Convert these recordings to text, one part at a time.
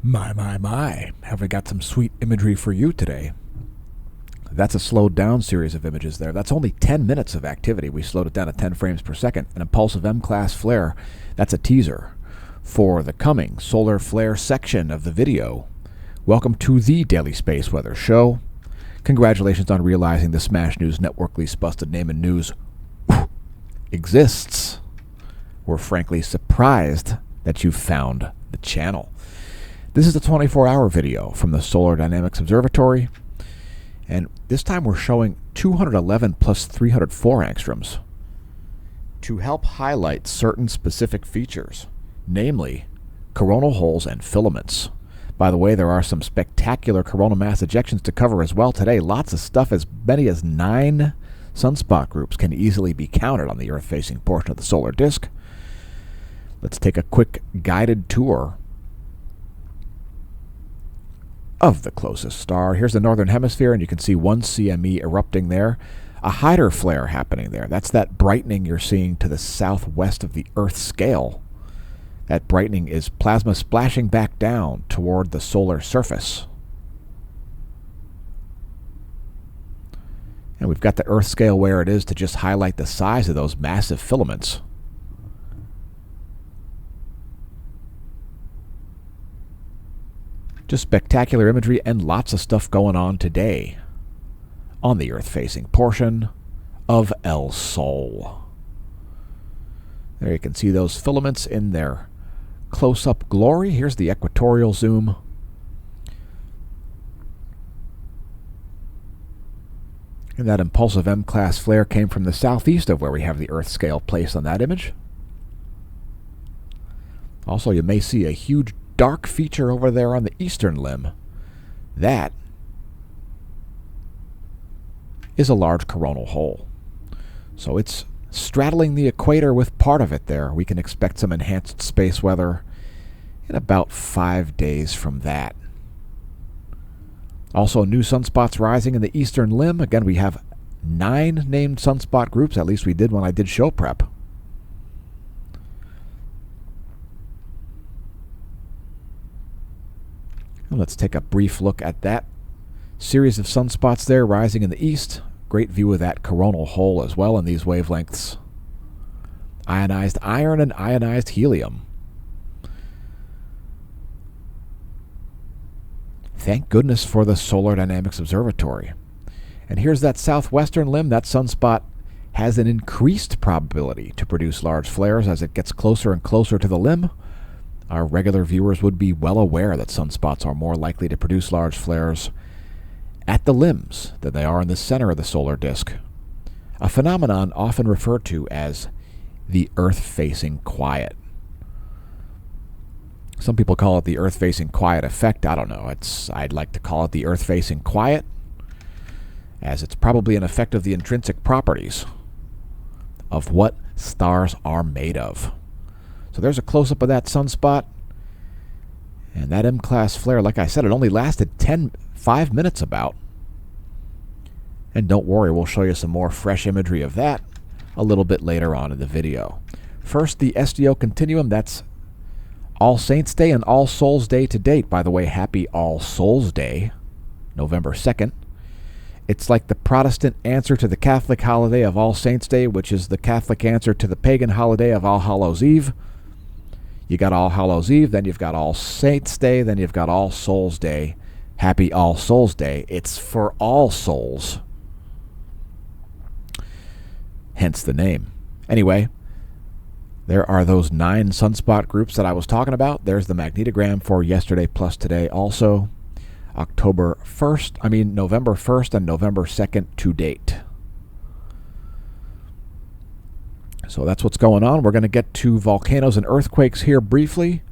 My. Have we got some sweet imagery for you today? That's a slowed down series of images there. That's only 10 minutes of activity. We slowed it down to 10 frames per second. An impulsive M-class flare, that's a teaser for the coming solar flare section of the video. Welcome to the Daily Space Weather Show. Congratulations on realizing the Smash News Network least busted name in news exists. We're frankly surprised that you found the channel. This is a 24-hour video from the Solar Dynamics Observatory, and this time we're showing 211 plus 304 angstroms to help highlight certain specific features, namely coronal holes and filaments. By the way, there are some spectacular coronal mass ejections to cover as well today. Lots of stuff. As many as 9 sunspot groups can easily be counted on the Earth-facing portion of the solar disk. Let's take a quick guided tour of the closest star. Here's the northern hemisphere, and you can see one CME erupting there. A Hyder flare happening there. That's that brightening you're seeing to the southwest of the Earth scale. That brightening is plasma splashing back down toward the solar surface. And we've got the Earth scale where it is to just highlight the size of those massive filaments. Just spectacular imagery and lots of stuff going on today on the Earth-facing portion of El Sol. There you can see those filaments in their close-up glory. Here's the equatorial zoom. And that impulsive M-class flare came from the southeast of where we have the Earth scale placed on that image. Also, you may see a huge dark feature over there on the eastern limb. That is a large coronal hole. So it's straddling the equator with part of it there. We can expect some enhanced space weather in about 5 days from that. Also, new sunspots rising in the eastern limb. Again, we have 9 named sunspot groups. At least we did when I did show prep. And let's take a brief look at that series of sunspots there rising in the east. Great view of that coronal hole as well in these wavelengths. Ionized iron and ionized helium. Thank goodness for the Solar Dynamics Observatory. And here's that southwestern limb. That sunspot has an increased probability to produce large flares as it gets closer and closer to the limb. Our regular viewers would be well aware that sunspots are more likely to produce large flares at the limbs than they are in the center of the solar disk, a phenomenon often referred to as the Earth-facing quiet. Some people call it the Earth-facing quiet effect. I don't know. I'd like to call it the Earth-facing quiet, as it's probably an effect of the intrinsic properties of what stars are made of. So there's a close-up of that sunspot. And that M-class flare, like I said, it only lasted 5 minutes about. And don't worry, we'll show you some more fresh imagery of that a little bit later on in the video. First, the SDO continuum. That's All Saints Day and All Souls Day to date. By the way, happy All Souls Day, November 2nd. It's like the Protestant answer to the Catholic holiday of All Saints Day, which is the Catholic answer to the pagan holiday of All Hallows Eve. You got All Hallows Eve, then you've got All Saints Day, then you've got All Souls Day. Happy All Souls Day. It's for all souls. Hence the name. Anyway, there are those 9 sunspot groups that I was talking about. There's the magnetogram for yesterday plus today also. November 1st and November 2nd to date. So that's what's going on. We're going to get to volcanoes and earthquakes here briefly.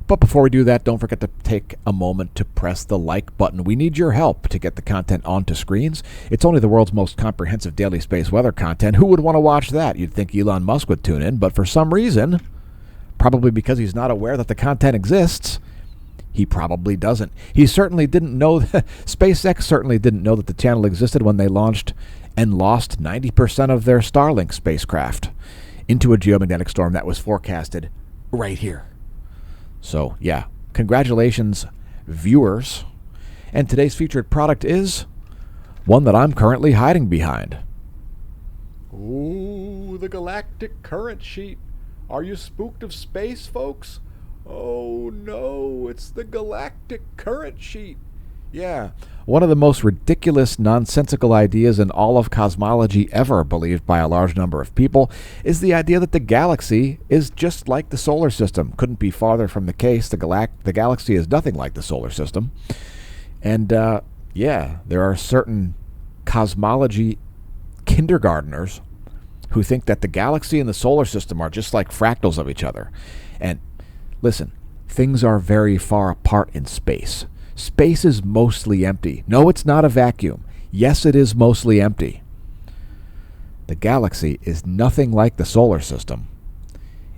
But before we do that, don't forget to take a moment to press the like button. We need your help to get the content onto screens. It's only the world's most comprehensive daily space weather content. Who would want to watch that? You'd think Elon Musk would tune in, but for some reason, probably because he's not aware that the content exists, he probably doesn't. He certainly didn't know, SpaceX certainly didn't know that the channel existed when they launched and lost 90% of their Starlink spacecraft into a geomagnetic storm that was forecasted right here. So, yeah, Congratulations, viewers. And today's featured product is one that I'm currently hiding behind. Ooh, the galactic current sheet. Are you spooked of space, folks? Oh no, it's the galactic current sheet. Yeah, one of the most ridiculous, nonsensical ideas in all of cosmology ever, believed by a large number of people, is the idea that the galaxy is just like the solar system. Couldn't be farther from the case. The galaxy is nothing like the solar system. And there are certain cosmology kindergartners who think that the galaxy and the solar system are just like fractals of each other. And listen, things are very far apart in space. Space is mostly empty. No, it's not a vacuum. Yes, it is mostly empty. The galaxy is nothing like the solar system.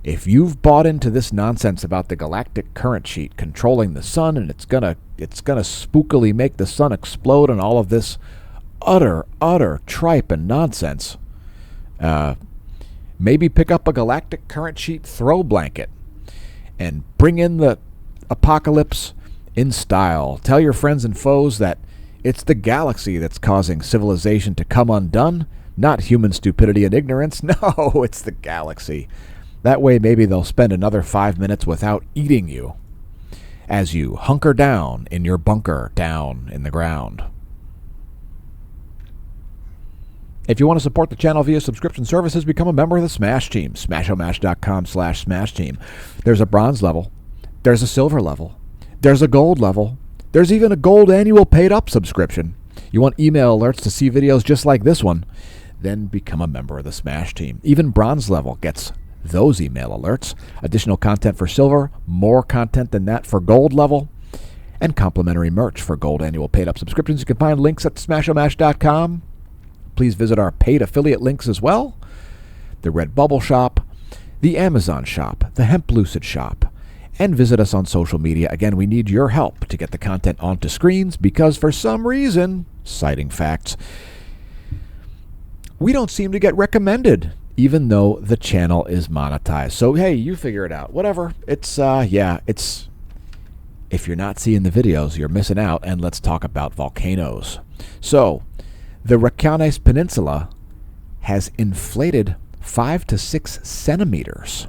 If you've bought into this nonsense about the galactic current sheet controlling the sun and it's gonna spookily make the sun explode and all of this utter tripe and nonsense, maybe pick up a galactic current sheet throw blanket and bring in the apocalypse in style. Tell your friends and foes that it's the galaxy that's causing civilization to come undone, not human stupidity and ignorance. No, it's the galaxy. That way maybe they'll spend another 5 minutes without eating you as you hunker down in your bunker down in the ground. If you want to support the channel via subscription services, become a member of the Smash Team. Smashomash.com/Smash Team. There's a bronze level. There's a silver level. There's a gold level. There's even a gold annual paid-up subscription. You want email alerts to see videos just like this one? Then become a member of the Smash Team. Even bronze level gets those email alerts. Additional content for silver, more content than that for gold level, and complimentary merch for gold annual paid-up subscriptions. You can find links at smashomash.com. Please visit our paid affiliate links as well. The Redbubble shop, the Amazon shop, the Hemp Lucid shop, and visit us on social media. Again, we need your help to get the content onto screens because for some reason, citing facts, we don't seem to get recommended even though the channel is monetized. So, hey, you figure it out. Whatever. It's if you're not seeing the videos, you're missing out, and let's talk about volcanoes. So, the Reykjanes Peninsula has inflated 5 to 6 centimeters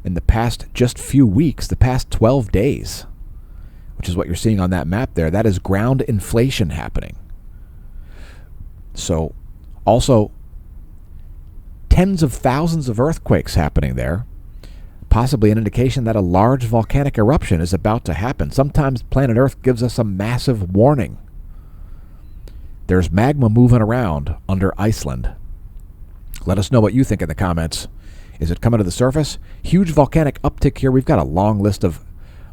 in the past just few weeks, the past 12 days, which is what you're seeing on that map there. That is ground inflation happening. So, also, tens of thousands of earthquakes happening there, possibly an indication that a large volcanic eruption is about to happen. Sometimes planet Earth gives us a massive warning. There's magma moving around under Iceland. Let us know what you think in the comments. Is it coming to the surface? Huge volcanic uptick here. We've got a long list of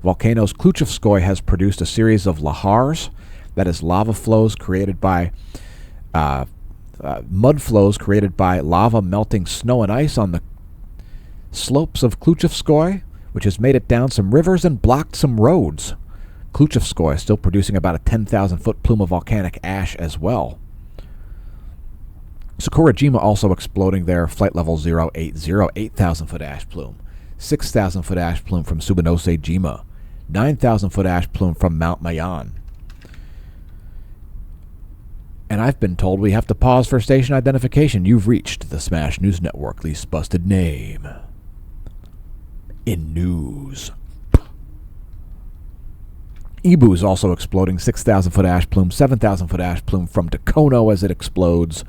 volcanoes. Kluchevskoy has produced a series of lahars, that is lava flows created by mud flows created by lava melting snow and ice on the slopes of Kluchevskoy, which has made it down some rivers and blocked some roads. Kluchevskoy is still producing about a 10,000-foot plume of volcanic ash as well. Sakurajima also exploding there, flight level 080, 8,000-foot ash plume. 6,000-foot ash plume from Subanose-jima. 9,000-foot ash plume from Mount Mayan. And I've been told we have to pause for station identification. You've reached the Smash News Network, least busted name in news. Ibu is also exploding, 6,000-foot ash plume, 7,000-foot ash plume from Dacono as it explodes.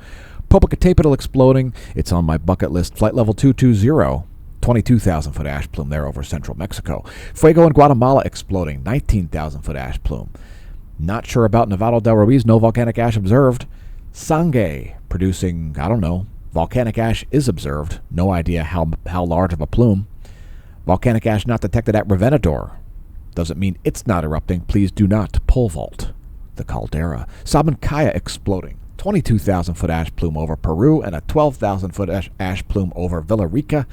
Popocatépetl exploding, it's on my bucket list, flight level 220, 22,000-foot ash plume there over central Mexico. Fuego in Guatemala exploding, 19,000-foot ash plume. Not sure about Nevado del Ruiz, no volcanic ash observed. Sangay producing, I don't know, volcanic ash is observed. No idea how large of a plume. Volcanic ash not detected at Revenador. Doesn't mean it's not erupting. Please do not pole vault the caldera. Sabancaya exploding. 22,000-foot ash plume over Peru and a 12,000-foot ash plume over Villarrica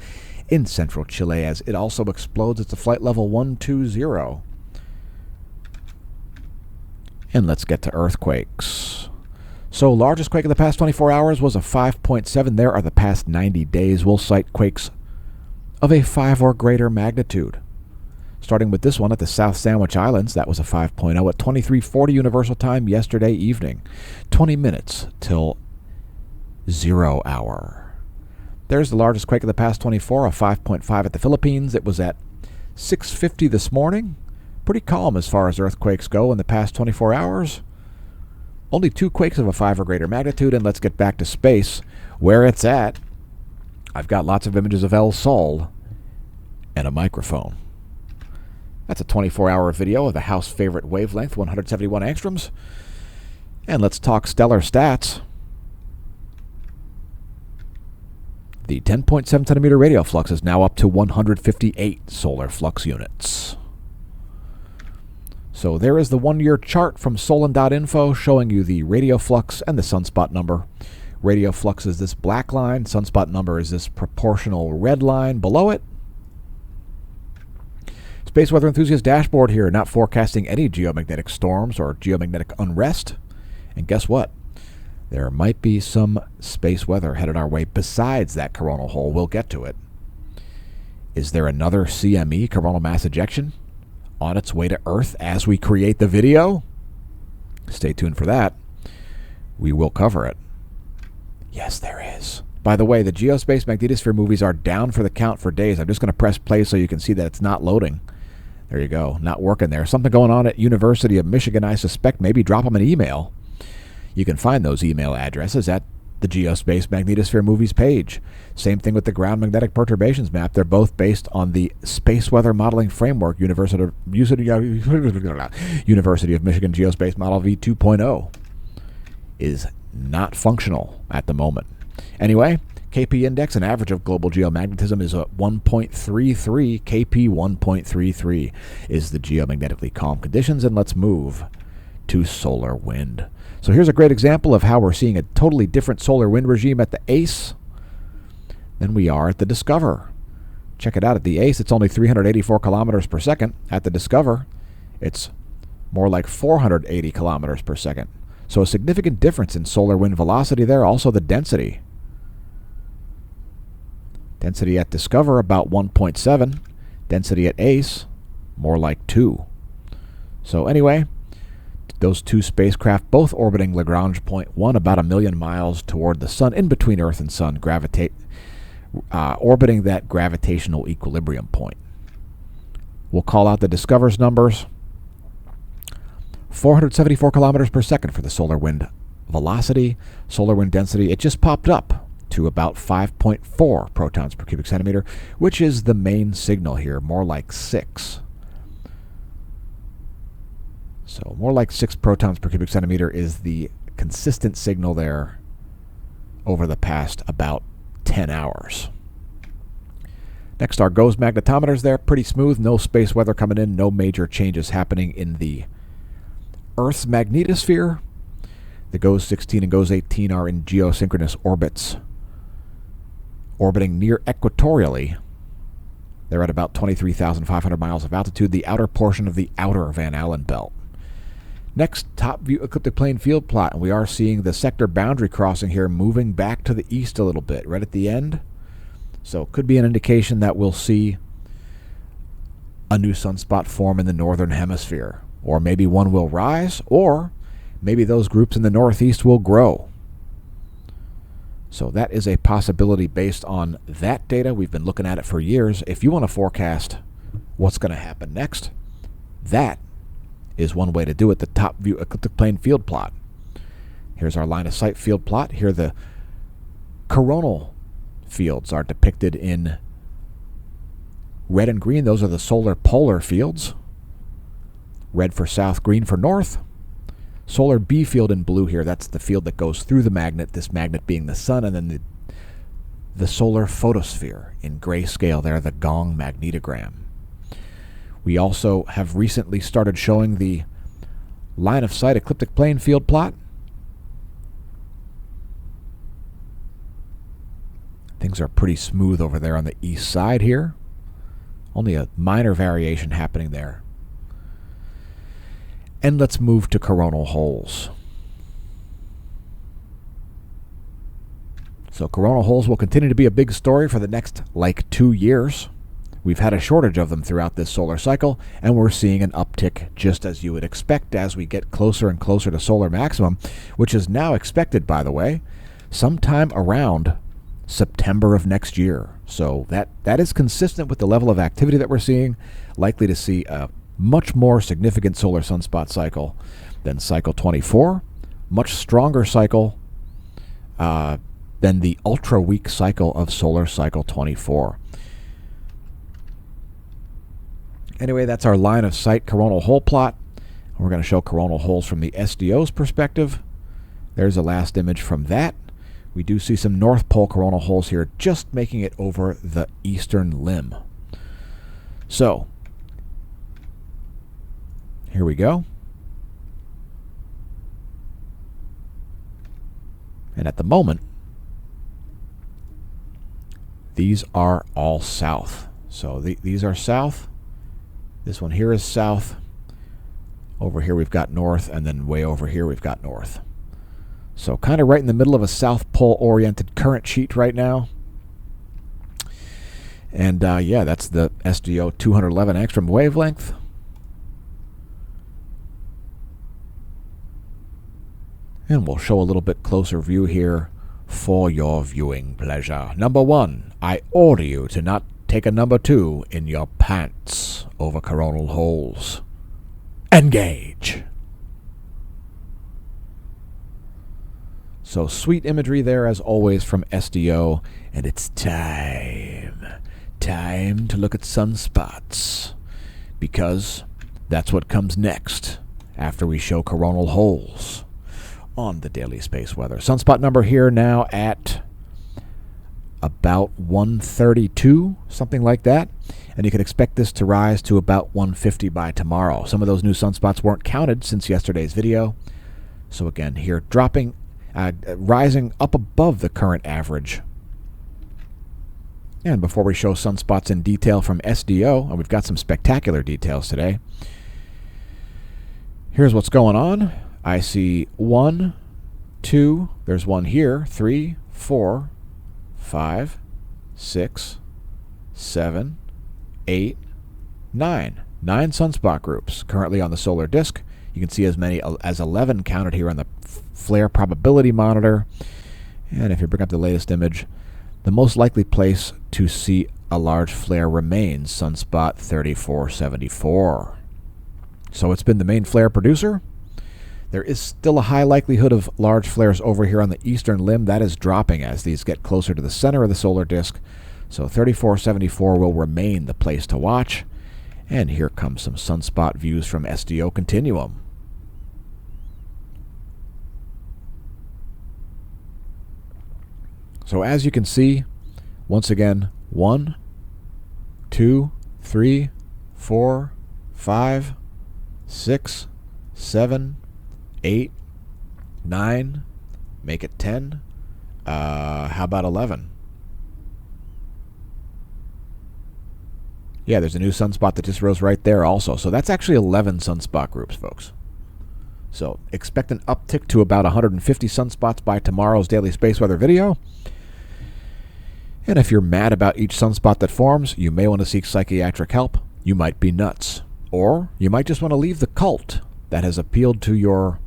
in central Chile as it also explodes. It's a flight level 120. And let's get to earthquakes. So largest quake of the past 24 hours was a 5.7. There are the past 90 days. We'll cite quakes of a 5 or greater magnitude. starting with this one at the South Sandwich Islands. That was a 5.0 at 23:40 Universal Time yesterday evening. 20 minutes till 0 hour. There's the largest quake of the past 24, a 5.5 at the Philippines. It was at 6:50 this morning. Pretty calm as far as earthquakes go in the past 24 hours. Only 2 quakes of a 5 or greater magnitude, and let's get back to space, where it's at. I've got lots of images of El Sol and a microphone. That's a 24-hour video of the house favorite wavelength, 171 angstroms. And let's talk stellar stats. The 10.7 centimeter radial flux is now up to 158 solar flux units. So there is the 1-year chart from Solon.info showing you the radio flux and the sunspot number. Radio flux is this black line. Sunspot number is this proportional red line below it. Space Weather Enthusiast dashboard here, not forecasting any geomagnetic storms or geomagnetic unrest. And guess what? There might be some space weather headed our way besides that coronal hole. We'll get to it. Is there another CME, coronal mass ejection, on its way to Earth as we create the video? Stay tuned for that. We will cover it. Yes, there is. By the way, the geospace magnetosphere movies are down for the count for days. I'm just going to press play so you can see that it's not loading. There you go. Not working there. Something going on at University of Michigan, I suspect. Maybe drop them an email. You can find those email addresses at the Geospace Magnetosphere Movies page. Same thing with the Ground Magnetic Perturbations map. They're both based on the Space Weather Modeling Framework, University of Michigan Geospace Model V2.0. Is not functional at the moment. Anyway, KP index, an average of global geomagnetism, is at 1.33. KP 1.33 is the geomagnetically calm conditions, and let's move to solar wind. So here's a great example of how we're seeing a totally different solar wind regime at the ACE than we are at the Discover. Check it out. At the ACE, it's only 384 kilometers per second. At the Discover, it's more like 480 kilometers per second. So a significant difference in solar wind velocity there. Also the density. Density at Discover about 1.7. Density at ACE more like 2. So anyway, those two spacecraft both orbiting Lagrange point 1 about 1 million miles toward the sun, in between Earth and sun, orbiting that gravitational equilibrium point. We'll call out the Discover's numbers. 474 kilometers per second for the solar wind velocity. Solar wind density, it just popped up to about 5.4 protons per cubic centimeter, which is the main signal here, more like 6. So more like 6 protons per cubic centimeter is the consistent signal there over the past about 10 hours. Next, our GOES magnetometers there, pretty smooth, no space weather coming in, no major changes happening in the Earth's magnetosphere. The GOES 16 and GOES 18 are in geosynchronous orbits, orbiting near equatorially. They're at about 23,500 miles of altitude, the outer portion of the outer Van Allen belt. Next, top view ecliptic plane field plot, and we are seeing the sector boundary crossing here moving back to the east a little bit, right at the end. So it could be an indication that we'll see a new sunspot form in the northern hemisphere. Or maybe one will rise, or maybe those groups in the northeast will grow. So that is a possibility based on that data. We've been looking at it for years. If you want to forecast what's going to happen next, that is one way to do it, the top view ecliptic plane field plot. Here's our line of sight field plot. Here the coronal fields are depicted in red and green. Those are the solar polar fields. Red for south, green for north. Solar B field in blue here, that's the field that goes through the magnet, this magnet being the sun, and then the solar photosphere in grayscale there, the gong magnetogram. We also have recently started showing the line of sight ecliptic plane field plot. Things are pretty smooth over there on the east side here. Only a minor variation happening there. And let's move to coronal holes. So coronal holes will continue to be a big story for the next, 2 years. We've had a shortage of them throughout this solar cycle, and we're seeing an uptick just as you would expect as we get closer and closer to solar maximum, which is now expected, by the way, sometime around September of next year. So that is consistent with the level of activity that we're seeing, likely to see a much more significant solar sunspot cycle than cycle 24, much stronger cycle than the ultra-weak cycle of solar cycle 24. Anyway, that's our line of sight coronal hole plot. We're going to show coronal holes from the SDO's perspective. There's the last image from that. We do see some North Pole coronal holes here, just making it over the eastern limb. So, here we go. And at the moment, these are all south. So these are south. This one here is south. Over here we've got north, and then way over here we've got north. So kind of right in the middle of a South Pole-oriented current sheet right now. And yeah, that's the SDO 211 angstrom wavelength. And we'll show a little bit closer view here for your viewing pleasure. Number 1, I order you to not take a number 2 in your pants over coronal holes. Engage! So sweet imagery there as always from SDO, and it's time to look at sunspots, because that's what comes next after we show coronal holes on the daily space weather. Sunspot number here now at about 132, something like that. And you can expect this to rise to about 150 by tomorrow. Some of those new sunspots weren't counted since yesterday's video. So again, here dropping, rising up above the current average. And before we show sunspots in detail from SDO, and we've got some spectacular details today, here's what's going on. I see 1, 2, there's one here, 3, 4, 5, 6, 7, 8, 9. 9 sunspot groups currently on the solar disk. You can see as many as 11 counted here on the flare probability monitor. And if you bring up the latest image, the most likely place to see a large flare remains sunspot 3474. So it's been the main flare producer. There is still a high likelihood of large flares over here on the eastern limb. That is dropping as these get closer to the center of the solar disk. So 3474 will remain the place to watch. And here comes some sunspot views from SDO Continuum. So as you can see, once again, 1, 2, 3, 4, 5, 6, 7, 8, 9, make it 10. How about 11? Yeah, there's a new sunspot that just rose right there also. So that's actually 11 sunspot groups, folks. So expect an uptick to about 150 sunspots by tomorrow's daily space weather video. And if you're mad about each sunspot that forms, you may want to seek psychiatric help. You might be nuts. Or you might just want to leave the cult that has appealed to your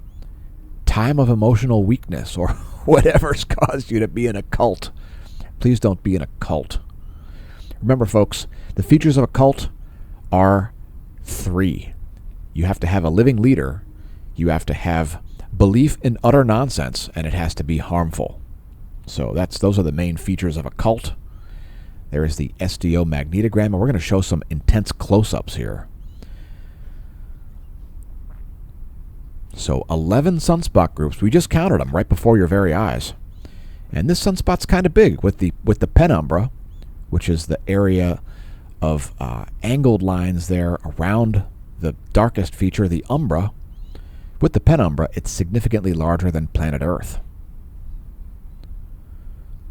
time of emotional weakness or whatever's caused you to be in a cult. Please don't be in a cult. Remember, folks, the features of a cult are 3. You have to have a living leader, you have to have belief in utter nonsense, and it has to be harmful. So those are the main features of a cult. There is the SDO magnetogram, and we're going to show some intense close-ups here. So 11 sunspot groups. We just counted them right before your very eyes. And this sunspot's kind of big with the penumbra, which is the area of angled lines there around the darkest feature, the umbra. With the penumbra, it's significantly larger than planet Earth.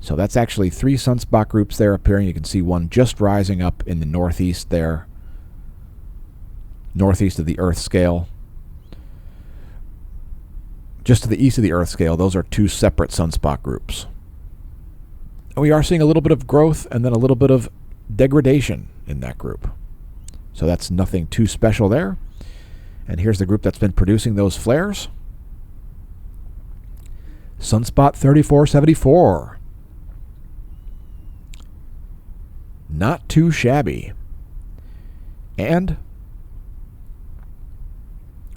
So that's actually 3 sunspot groups there appearing. You can see one just rising up in the northeast there, northeast of the Earth scale. Just to the east of the Earth scale, those are 2 separate sunspot groups. And we are seeing a little bit of growth and then a little bit of degradation in that group. So that's nothing too special there. And here's the group that's been producing those flares. Sunspot 3474. Not too shabby. And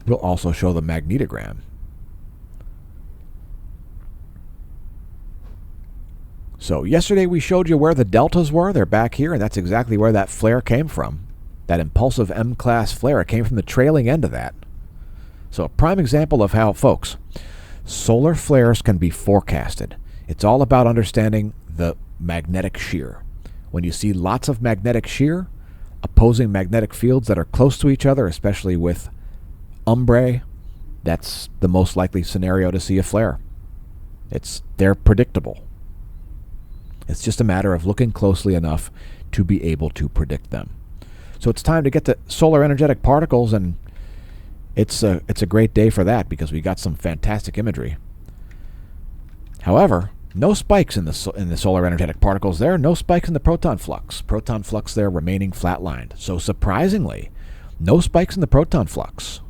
we'll also show the magnetogram. So yesterday we showed you where the deltas were. They're back here, and that's exactly where that flare came from. That impulsive M-class flare came from the trailing end of that. So a prime example of how, folks, solar flares can be forecasted. It's all about understanding the magnetic shear. When you see lots of magnetic shear, opposing magnetic fields that are close to each other, especially with umbrae, that's the most likely scenario to see a flare. They're predictable. It's just a matter of looking closely enough to be able to predict them. So it's time to get to solar energetic particles, and it's a great day for that because we got some fantastic imagery. However, no spikes in the solar energetic particles there. No spikes in the proton flux. Proton flux there remaining flatlined. So surprisingly, no spikes in the proton flux.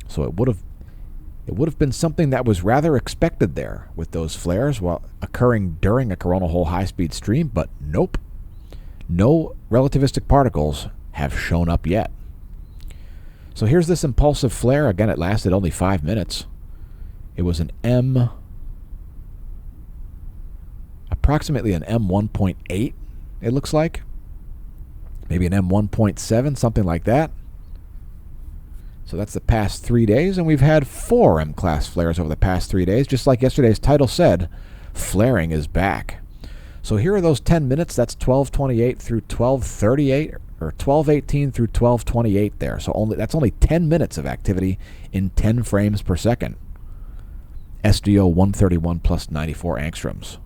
So it would have been something that was rather expected there with those flares while occurring during a coronal hole high-speed stream, but nope. No relativistic particles have shown up yet. So here's this impulsive flare. Again, it lasted only 5 minutes. It was approximately an M1.8, it looks like. Maybe an M1.7, something like that. So that's the past 3 days, and we've had 4 M-class flares over the past 3 days. Just like yesterday's title said, flaring is back. So here are those 10 minutes. That's 12:28 through 12:38, or 12:18 through 12:28 there. So that's only 10 minutes of activity in 10 frames per second. SDO 131 plus 94 angstroms.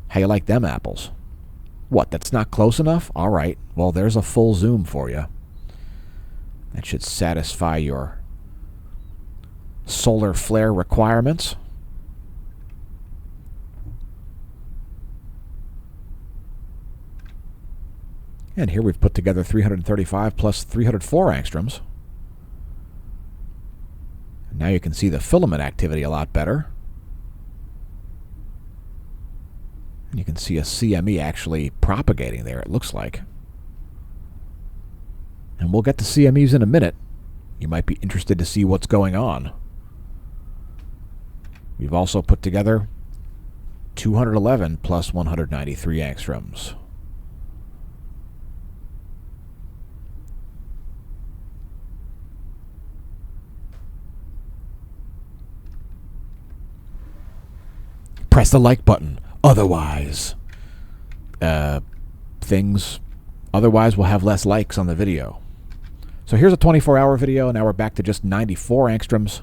How you like them apples? What, that's not close enough? All right, well, there's a full zoom for you. That should satisfy your solar flare requirements. And here we've put together 335 plus 304 angstroms. And now you can see the filament activity a lot better. And you can see a CME actually propagating there, it looks like. And we'll get to CMEs in a minute. You might be interested to see what's going on. We've also put together 211 plus 193 angstroms. Press the like button. Otherwise, otherwise we'll have less likes on the video. So here's a 24-hour video. Now we're back to just 94 angstroms.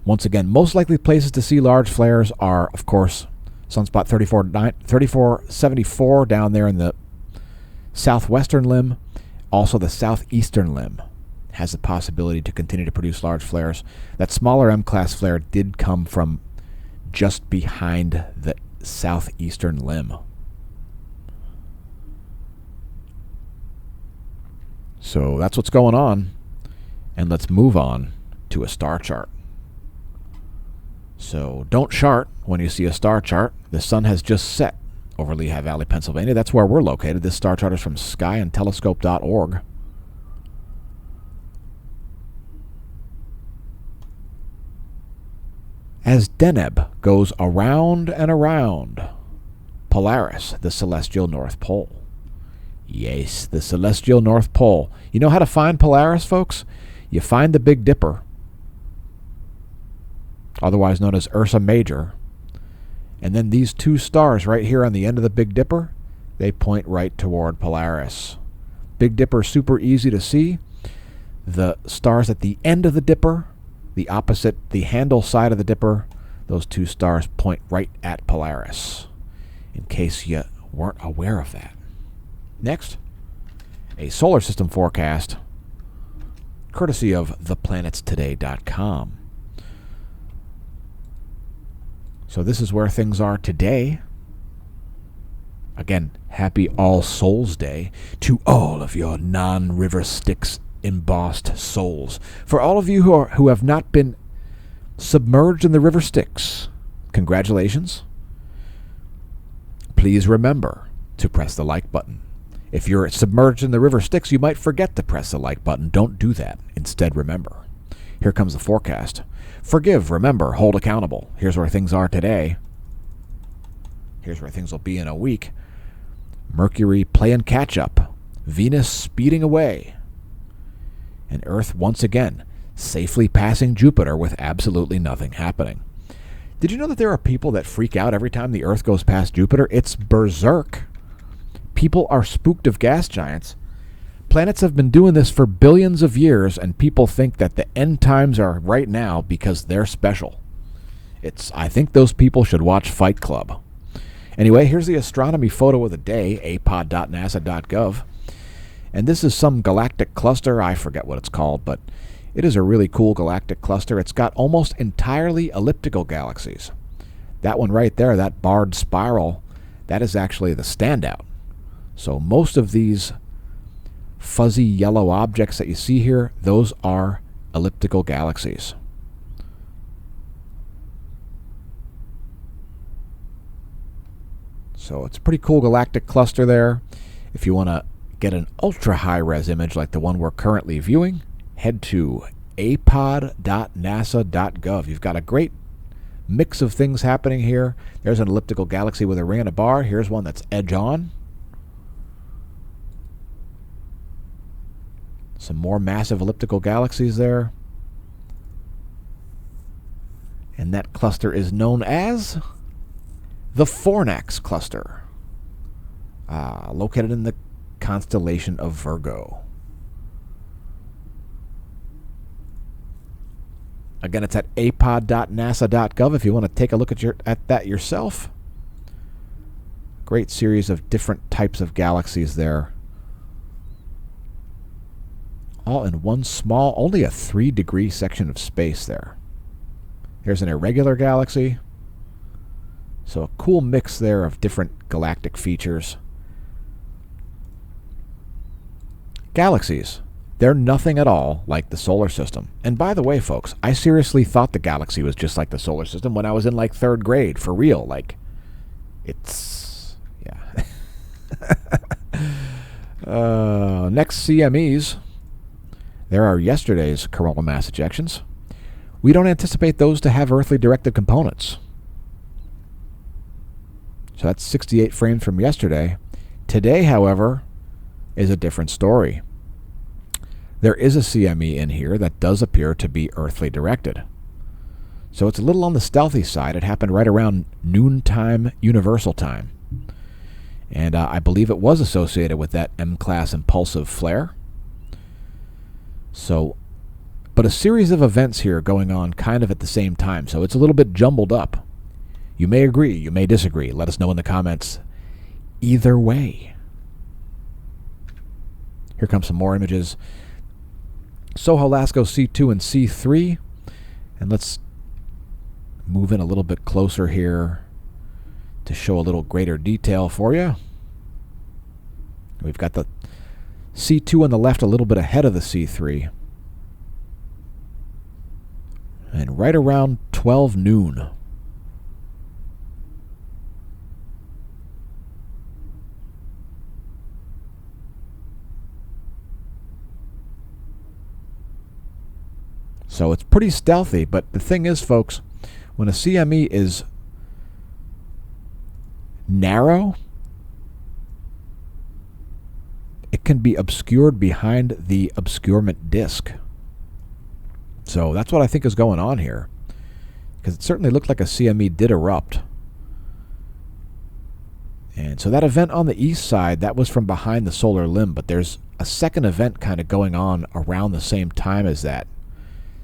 Once again, most likely places to see large flares are, of course, sunspot 3474 down there in the southwestern limb. Also, the southeastern limb has the possibility to continue to produce large flares. That smaller M-class flare did come from just behind the southeastern limb. So that's what's going on. And let's move on to a star chart. So don't chart when you see a star chart. The sun has just set over Lehigh Valley, Pennsylvania. That's where we're located. This star chart is from skyandtelescope.org. As Deneb goes around and around Polaris, the celestial North Pole. Yes, the celestial North Pole. You know how to find Polaris, folks? You find the Big Dipper, otherwise known as Ursa Major, and then these two stars right here on the end of the Big Dipper, they point right toward Polaris. Big Dipper is super easy to see. The stars at the end of the Dipper, the opposite, the handle side of the Dipper, those two stars point right at Polaris, in case you weren't aware of that. Next, a solar system forecast, courtesy of theplanetstoday.com. So this is where things are today. Again, happy All Souls Day to all of your non-River Styx embossed souls. For all of you who have not been submerged in the River Styx, congratulations. Please remember to press the like button. If you're submerged in the River Styx, you might forget to press the like button. Don't do that. Instead, remember. Here comes the forecast. Forgive, remember, hold accountable. Here's where things are today. Here's where things will be in a week. Mercury playing catch-up. Venus speeding away. And Earth, once again, safely passing Jupiter with absolutely nothing happening. Did you know that there are people that freak out every time the Earth goes past Jupiter? It's berserk. People are spooked of gas giants. Planets have been doing this for billions of years, and people think that the end times are right now because they're special. I think those people should watch Fight Club. Anyway, here's the astronomy photo of the day, apod.nasa.gov. And this is some galactic cluster. I forget what it's called, but it is a really cool galactic cluster. It's got almost entirely elliptical galaxies. That one right there, that barred spiral, that is actually the standout. So most of these fuzzy yellow objects that you see here, those are elliptical galaxies. So it's a pretty cool galactic cluster there. If you want to get an ultra high-res image like the one we're currently viewing, head to apod.nasa.gov. You've got a great mix of things happening here. There's an elliptical galaxy with a ring and a bar. Here's one that's edge-on. Some more massive elliptical galaxies there. And that cluster is known as the Fornax cluster, located in the constellation of Virgo. Again, it's at apod.nasa.gov if you want to take a look at that yourself. Great series of different types of galaxies there. All in one small, only a 3-degree section of space there. Here's an irregular galaxy. So a cool mix there of different galactic features. Galaxies. They're nothing at all like the solar system. And by the way, folks, I seriously thought the galaxy was just like the solar system when I was in like 3rd grade, for real. Like, it's, yeah. Next CMEs. There are yesterday's coronal mass ejections. We don't anticipate those to have earthly directed components. So that's 68 frames from yesterday. Today, however, is a different story. There is a CME in here that does appear to be earthly directed. So it's a little on the stealthy side. It happened right around noontime universal time. And I believe it was associated with that M-class impulsive flare. So, but a series of events here going on kind of at the same time. So it's a little bit jumbled up. You may agree, you may disagree. Let us know in the comments. Either way. Here comes some more images. Soho Lasco C2 and C3. And let's move in a little bit closer here to show a little greater detail for you. We've got the C2 on the left a little bit ahead of the C3. And right around 12 noon. So it's pretty stealthy, but the thing is, folks, when a CME is narrow, it can be obscured behind the obscurement disk. So that's what I think is going on here, because it certainly looked like a CME did erupt. And so that event on the east side, that was from behind the solar limb, but there's a second event kind of going on around the same time as that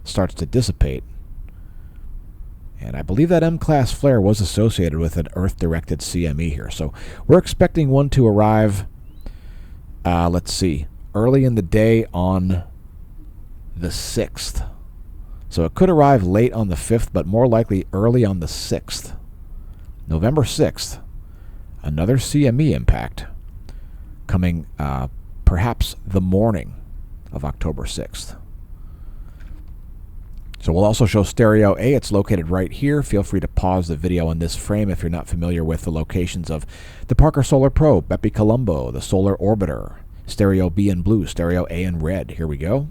starts to dissipate. And I believe that M-class flare was associated with an Earth-directed CME here. So we're expecting one to arrive, let's see, early in the day on the 6th. So it could arrive late on the 5th, but more likely early on the 6th. November 6th. Another CME impact coming perhaps the morning of October 6th. So we'll also show stereo A. It's located right here. Feel free to pause the video in this frame if you're not familiar with the locations of the Parker Solar Probe, Bepi-Colombo, the Solar Orbiter, stereo B in blue, stereo A in red. Here we go.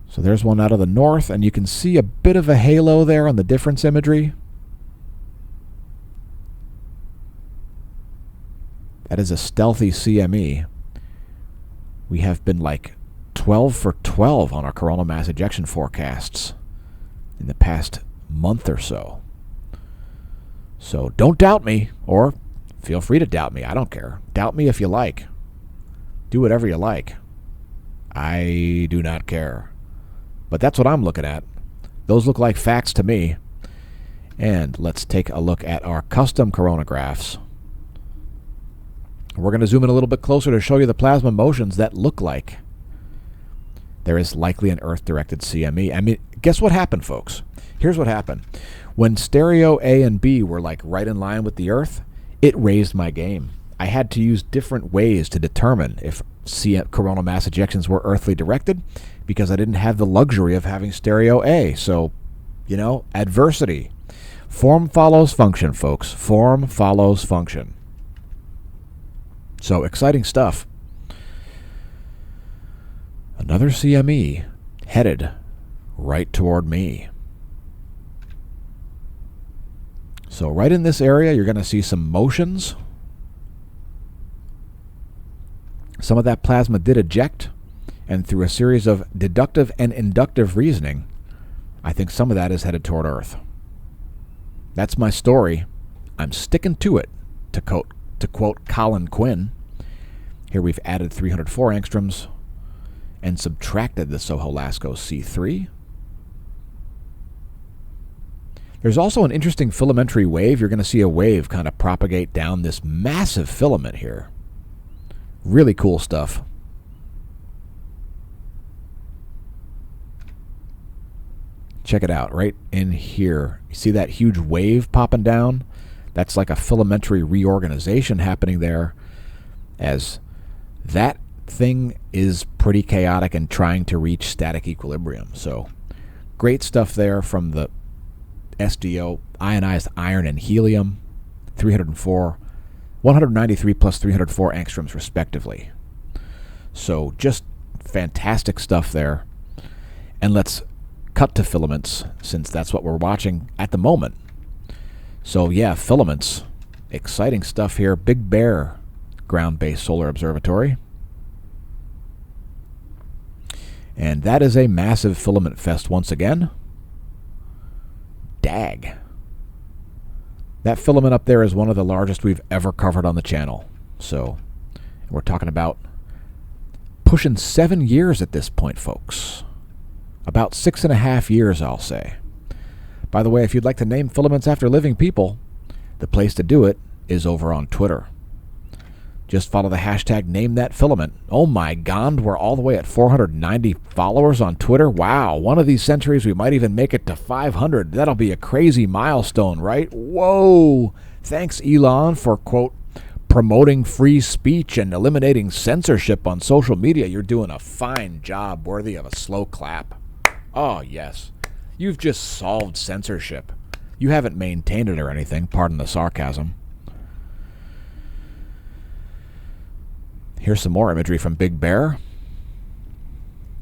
So there's one out of the north, and you can see a bit of a halo there on the difference imagery. That is a stealthy CME. We have been like 12 for 12 on our coronal mass ejection forecasts in the past month or so. So don't doubt me, or feel free to doubt me. I don't care. Doubt me if you like. Do whatever you like. I do not care. But that's what I'm looking at. Those look like facts to me. And let's take a look at our custom coronagraphs. We're going to zoom in a little bit closer to show you the plasma motions that look like there is likely an Earth-directed CME. I mean, guess what happened, folks? Here's what happened. When stereo A and B were like right in line with the Earth, it raised my game. I had to use different ways to determine if coronal mass ejections were earthly directed because I didn't have the luxury of having stereo A. So, you know, adversity. Form follows function, folks. Form follows function. So, exciting stuff. Another CME headed right toward me. So right in this area, you're going to see some motions. Some of that plasma did eject, and through a series of deductive and inductive reasoning, I think some of that is headed toward Earth. That's my story. I'm sticking to it, to quote Colin Quinn. Here we've added 304 angstroms and subtracted the Soho-Lasco C3. There's also an interesting filamentary wave. You're going to see a wave kind of propagate down this massive filament here. Really cool stuff. Check it out right in here. You see that huge wave popping down? That's like a filamentary reorganization happening there, as that thing is pretty chaotic and trying to reach static equilibrium. So great stuff there from the SDO, ionized iron and helium, 304, 193 plus 304 angstroms respectively. So just fantastic stuff there. And let's cut to filaments, since that's what we're watching at the moment. So yeah, filaments, exciting stuff here. Big Bear ground-based solar observatory. And that is a massive filament fest once again. Dag. That filament up there is one of the largest we've ever covered on the channel. So we're talking about pushing 7 years at this point, folks. About 6.5 years, I'll say. By the way, if you'd like to name filaments after living people, the place to do it is over on Twitter. Just follow the hashtag #NameThatFilament. Oh my God, we're all the way at 490 followers on Twitter. Wow, one of these centuries we might even make it to 500. That'll be a crazy milestone, right? Whoa! Thanks, Elon, for, quote, promoting free speech and eliminating censorship on social media. You're doing a fine job, worthy of a slow clap. Oh, yes. You've just solved censorship. You haven't maintained it or anything, pardon the sarcasm. Here's some more imagery from Big Bear.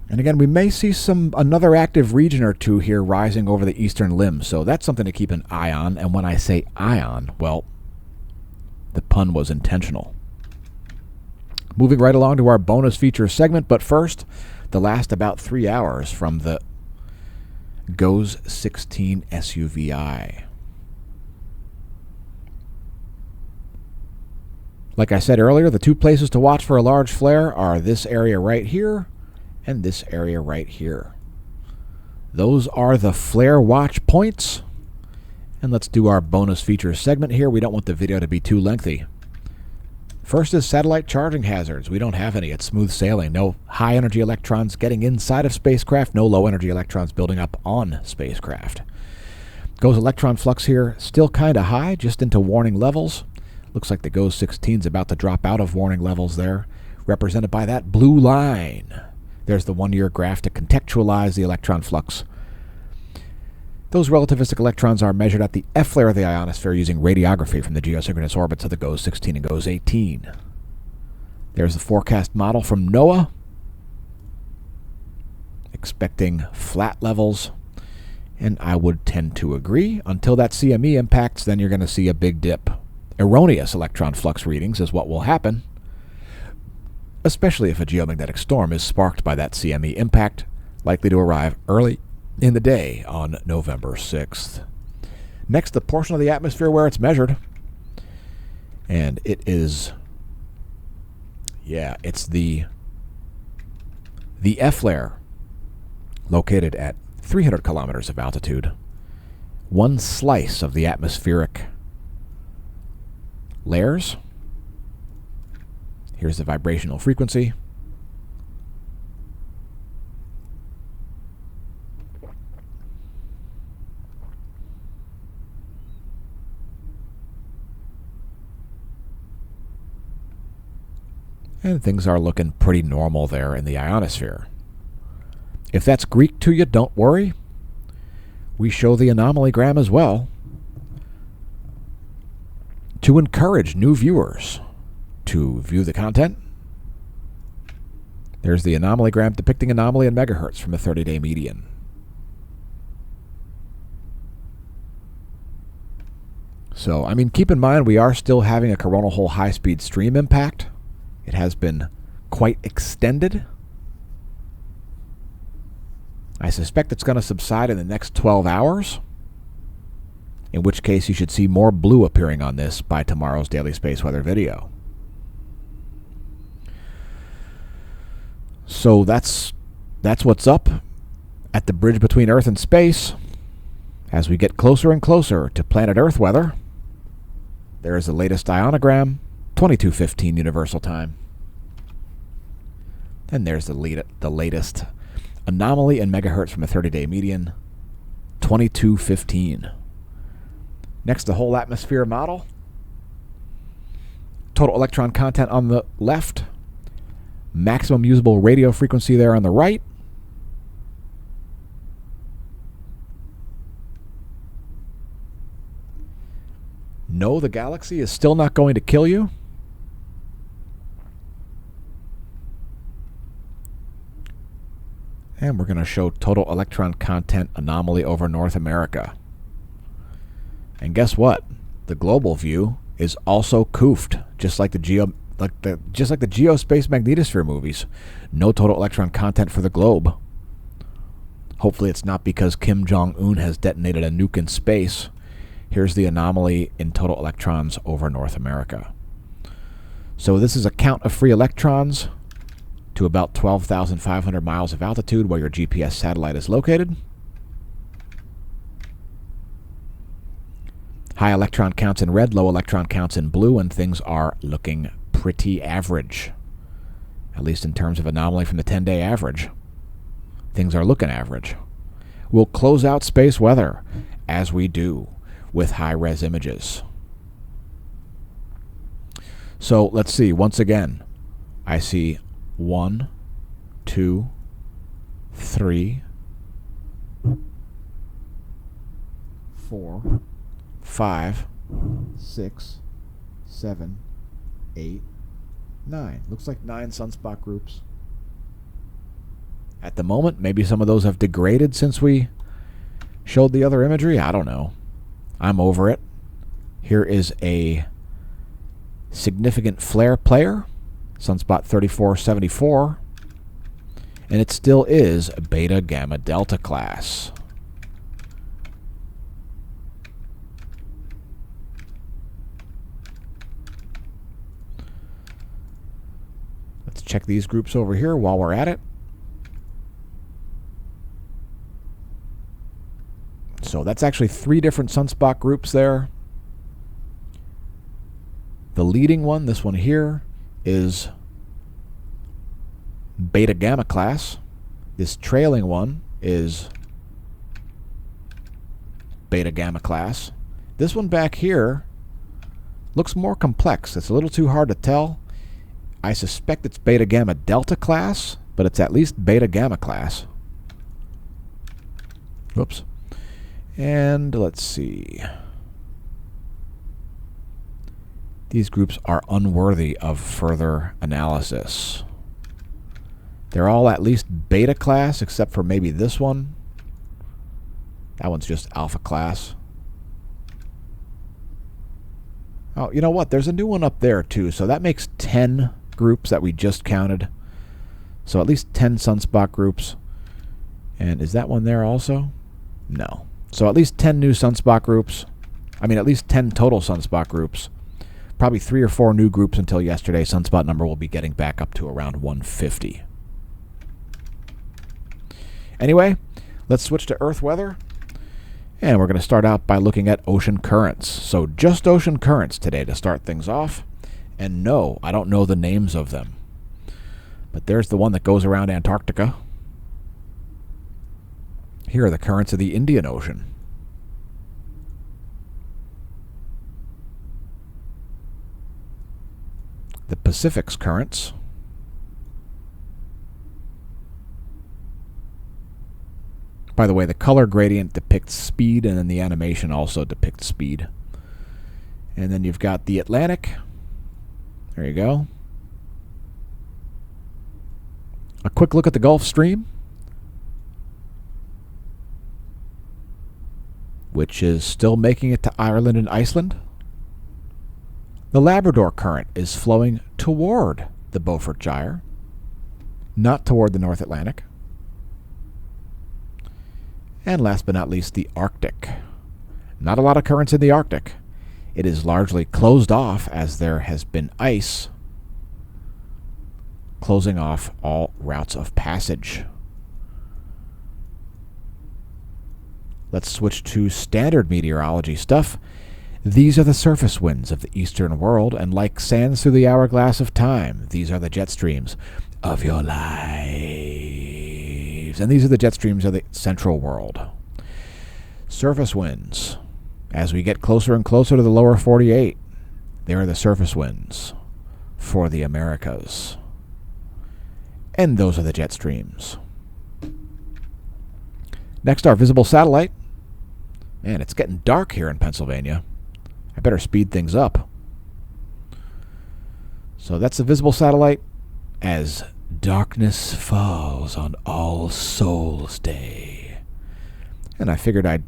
And again, we may see another active region or two here rising over the eastern limb, so that's something to keep an eye on. And when I say ion, well, the pun was intentional. Moving right along to our bonus feature segment, but first, the last about 3 hours from the GOES 16 SUVI. Like I said earlier, the two places to watch for a large flare are this area right here and this area right here. Those are the flare watch points. And let's do our bonus features segment here. We don't want the video to be too lengthy. First is satellite charging hazards. We don't have any. It's smooth sailing. No high energy electrons getting inside of spacecraft. No low energy electrons building up on spacecraft. GOES electron flux here, still kind of high, just into warning levels. Looks like the GOES 16 is about to drop out of warning levels there, represented by that blue line. There's the 1-year graph to contextualize the electron flux. Those relativistic electrons are measured at the F layer of the ionosphere using radiography from the geosynchronous orbits of the GOES 16 and GOES 18. There's the forecast model from NOAA, expecting flat levels, and I would tend to agree. Until that CME impacts, then you're going to see a big dip. Erroneous electron flux readings is what will happen, especially if a geomagnetic storm is sparked by that CME impact, likely to arrive early in the day on November 6th. Next, the portion of the atmosphere where it's measured, and it is, it's the F layer, located at 300 kilometers of altitude, one slice of the atmospheric layers. Here's the vibrational frequency. And things are looking pretty normal there in the ionosphere. If that's Greek to you, don't worry. We show the anomalygram as well to encourage new viewers to view the content. There's the anomalygram depicting anomaly in megahertz from a 30-day median. So, keep in mind we are still having a coronal hole high-speed stream impact. It has been quite extended. I suspect it's going to subside in the next 12 hours, in which case you should see more blue appearing on this by tomorrow's daily space weather video. So that's what's up at the bridge between Earth and space. As we get closer and closer to planet Earth weather, there is the latest ionogram, 22:15 Universal Time. And there's the latest anomaly in megahertz from a 30-day median, 22:15. Next, the whole atmosphere model. Total electron content on the left. Maximum usable radio frequency there on the right. No, the galaxy is still not going to kill you. And we're going to show total electron content anomaly over North America. And guess what? The global view is also koofed, just like the geospace magnetosphere movies. No total electron content for the globe. Hopefully it's not because Kim Jong-un has detonated a nuke in space. Here's the anomaly in total electrons over North America. So this is a count of free electrons to about 12,500 miles of altitude where your GPS satellite is located. High electron counts in red, low electron counts in blue, and things are looking pretty average, at least in terms of anomaly from the 10-day average. Things are looking average. We'll close out space weather, as we do, with high-res images. So let's see. Once again, I see 1, 2, 3, 4, 5, 6, 7, 8, 9. Looks like 9 sunspot groups. At the moment, maybe some of those have degraded since we showed the other imagery. I don't know. I'm over it. Here is a significant flare player, sunspot 3474, and it still is beta gamma delta class. Let's check these groups over here while we're at it. So that's actually 3 different sunspot groups there. The leading one, this one here, is beta gamma class. This trailing one is beta gamma class. This one back here looks more complex. It's a little too hard to tell. I suspect it's beta gamma delta class, but it's at least beta gamma class. Whoops. And let's see. These groups are unworthy of further analysis. They're all at least beta class, except for maybe this one. That one's just alpha class. Oh, you know what? There's a new one up there, too. So that makes 10 groups that we just counted. So at least 10 sunspot groups. And is that one there also? No. So at least 10 new sunspot groups. I mean, at least 10 total sunspot groups. Probably 3 or 4 new groups until yesterday. Sunspot number will be getting back up to around 150. Anyway, let's switch to Earth weather. And we're going to start out by looking at ocean currents. So just ocean currents today to start things off. And no, I don't know the names of them. But there's the one that goes around Antarctica. Here are the currents of the Indian Ocean. The Pacific's currents. By the way, the color gradient depicts speed, and then the animation also depicts speed. And then you've got the Atlantic. There you go. A quick look at the Gulf Stream, which is still making it to Ireland and Iceland. The Labrador Current is flowing toward the Beaufort Gyre, not toward the North Atlantic. And last but not least, the Arctic. Not a lot of currents in the Arctic. It is largely closed off as there has been ice closing off all routes of passage. Let's switch to standard meteorology stuff. These are the surface winds of the eastern world, and like sands through the hourglass of time, these are the jet streams of your lives. And these are the jet streams of the central world. Surface winds. As we get closer and closer to the lower 48, there are the surface winds for the Americas. And those are the jet streams. Next, our visible satellite. Man, it's getting dark here in Pennsylvania. I better speed things up. So that's the visible satellite as darkness falls on All Souls Day. And I figured I'd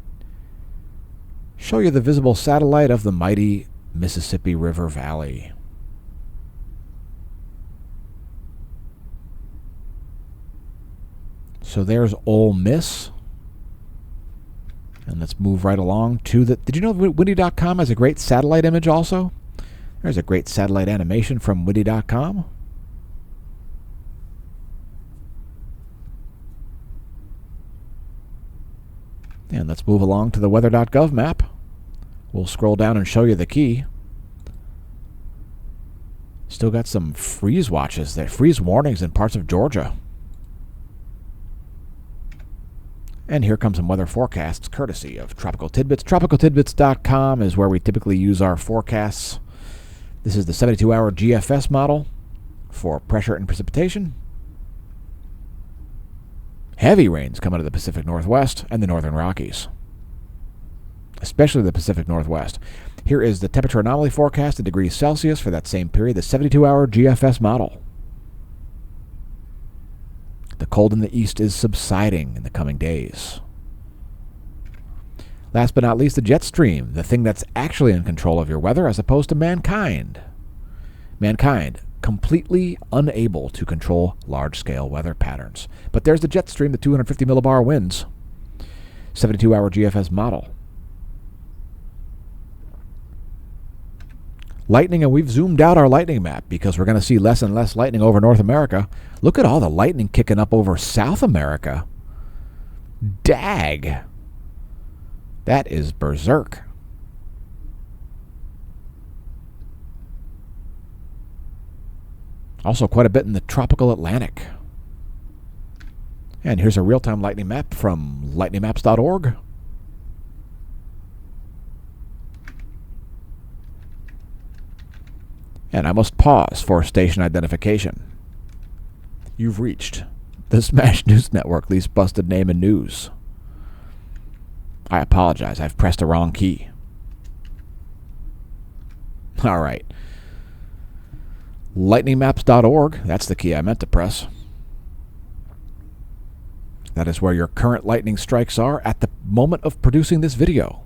show you the visible satellite of the mighty Mississippi River Valley. So there's Ole Miss. And let's move right along to the... Did you know Windy.com has a great satellite image also? There's a great satellite animation from Windy.com. And let's move along to the weather.gov map. We'll scroll down and show you the key. Still got some freeze watches there, freeze warnings in parts of Georgia. And here comes some weather forecasts courtesy of Tropical Tidbits. TropicalTidbits.com is where we typically use our forecasts. This is the 72-hour GFS model for pressure and precipitation. Heavy rains coming to the Pacific Northwest and the Northern Rockies, especially the Pacific Northwest. Here is the temperature anomaly forecast in degrees Celsius for that same period, the 72-hour GFS model. The cold in the east is subsiding in the coming days. Last but not least, the jet stream, the thing that's actually in control of your weather as opposed to mankind. Mankind, completely unable to control large-scale weather patterns. But there's the jet stream, the 250 millibar winds, 72-hour GFS model. Lightning, and we've zoomed out our lightning map because we're going to see less and less lightning over North America. Look at all the lightning kicking up over South America. Dag. That is berserk. Also quite a bit in the tropical Atlantic. And here's a real-time lightning map from lightningmaps.org. And I must pause for station identification. You've reached the Smash News Network, least busted name in news. I apologize, I've pressed a wrong key. All right. Lightningmaps.org, that's the key I meant to press. That is where your current lightning strikes are at the moment of producing this video.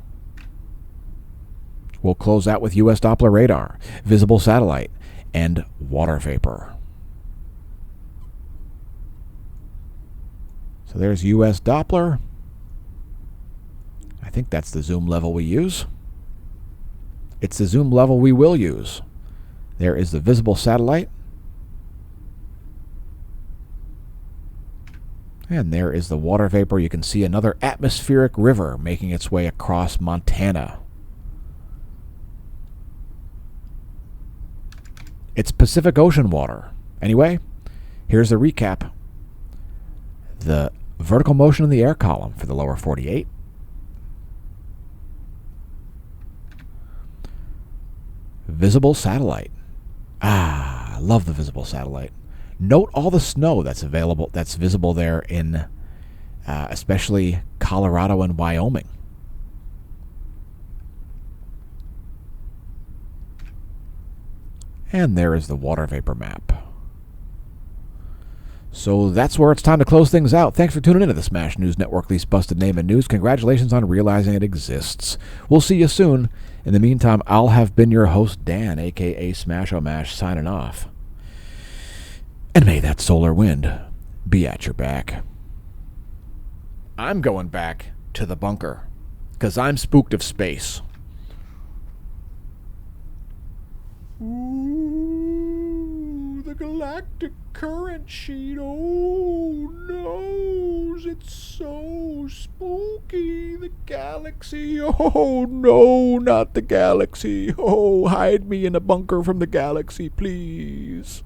We'll close out with U.S. Doppler radar, visible satellite, and water vapor. So there's U.S. Doppler. I think that's the zoom level we use. It's the zoom level we will use. There is the visible satellite. And there is the water vapor. You can see another atmospheric river making its way across Montana. It's Pacific Ocean water. Anyway, here's the recap. The vertical motion in the air column for the lower 48. Visible satellite. I love the visible satellite. Note all the snow that's visible there in especially Colorado and Wyoming. And there is the water vapor map. So that's where it's time to close things out. Thanks for tuning into the Smash News Network, least busted name in news. Congratulations on realizing it exists. We'll see you soon. In the meantime, I'll have been your host, Dan, a.k.a. Smash-O-Mash, signing off. And may that solar wind be at your back. I'm going back to the bunker, because I'm spooked of space. Ooh, the galactic current sheet. Oh, no, it's so spooky. The galaxy. Oh, no, not the galaxy. Oh, hide me in a bunker from the galaxy, please.